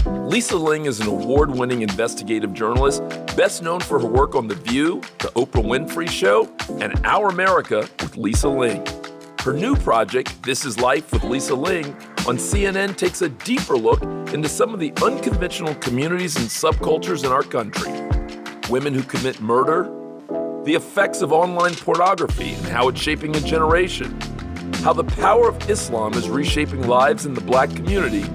Lisa Ling is an award-winning investigative journalist, best known for her work on The View, The Oprah Winfrey Show, and Our America with Lisa Ling. Her new project, This Is Life with Lisa Ling, on CNN takes a deeper look into some of the unconventional communities and subcultures in our country. Women who commit murder, the effects of online pornography and how it's shaping a generation, how the power of Islam is reshaping lives in the Black community,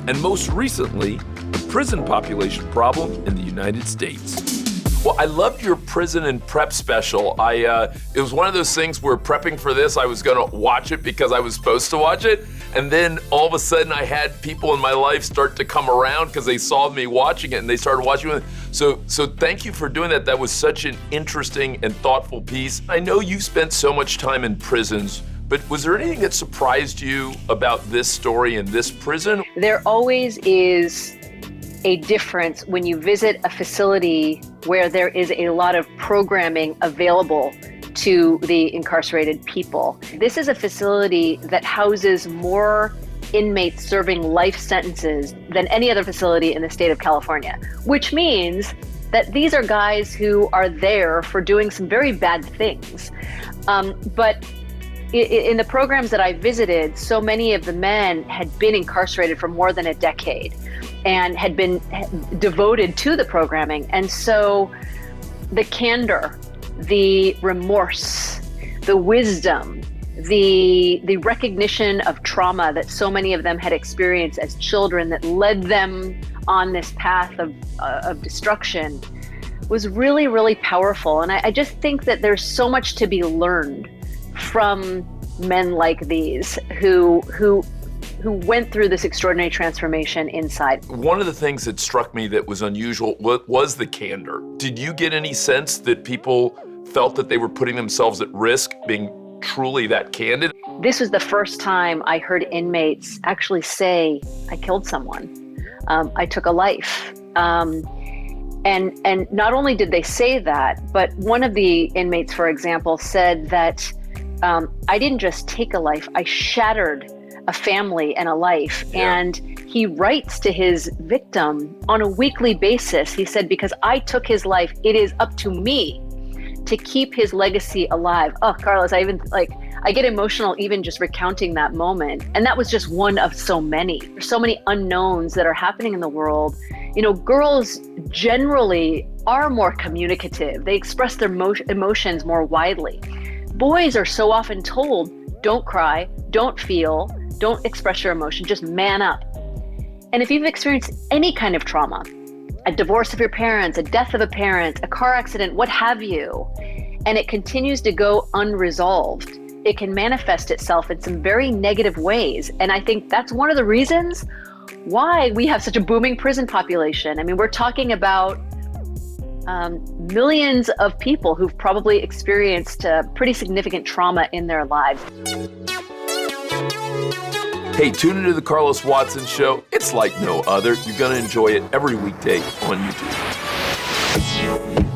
and most recently, the prison population problem in the United States. Well, I loved your prison and prep special. It was one of those things where prepping for this, I was gonna watch it because I was supposed to watch it. And then all of a sudden I had people in my life start to come around because they saw me watching it and they started watching it. So thank you for doing that. That was such an interesting and thoughtful piece. I know you spent so much time in prisons, but was there anything that surprised you about this story in this prison? There always is a difference when you visit a facility where there is a lot of programming available to the incarcerated people. This is a facility that houses more inmates serving life sentences than any other facility in the state of California, which means that these are guys who are there for doing some very bad things. But in the programs that I visited, so many of the men had been incarcerated for more than a decade and had been devoted to the programming. And so the candor, the remorse, the wisdom, the recognition of trauma that so many of them had experienced as children that led them on this path of destruction was really, really powerful. And I just think that there's so much to be learned from men like these who went through this extraordinary transformation inside. One of the things that struck me that was unusual was the candor. Did you get any sense that people felt that they were putting themselves at risk being truly that candid? This was the first time I heard inmates actually say, I killed someone. I took a life. And not only did they say that, but one of the inmates, for example, said that I didn't just take a life, I shattered a family and a life. Yeah. And he writes to his victim on a weekly basis. He said, because I took his life, it is up to me to keep his legacy alive. Oh, Carlos, I get emotional even just recounting that moment. And that was just one of so many. There's so many unknowns that are happening in the world. You know, girls generally are more communicative. They express their emotions more widely. Boys are so often told, don't cry, don't feel, don't express your emotion, just man up. And if you've experienced any kind of trauma, a divorce of your parents, a death of a parent, a car accident, what have you, and it continues to go unresolved, it can manifest itself in some very negative ways. And I think that's one of the reasons why we have such a booming prison population. I mean, we're talking about millions of people who've probably experienced pretty significant trauma in their lives. Hey, tune into the Carlos Watson Show. It's like no other. You're going to enjoy it every weekday on YouTube.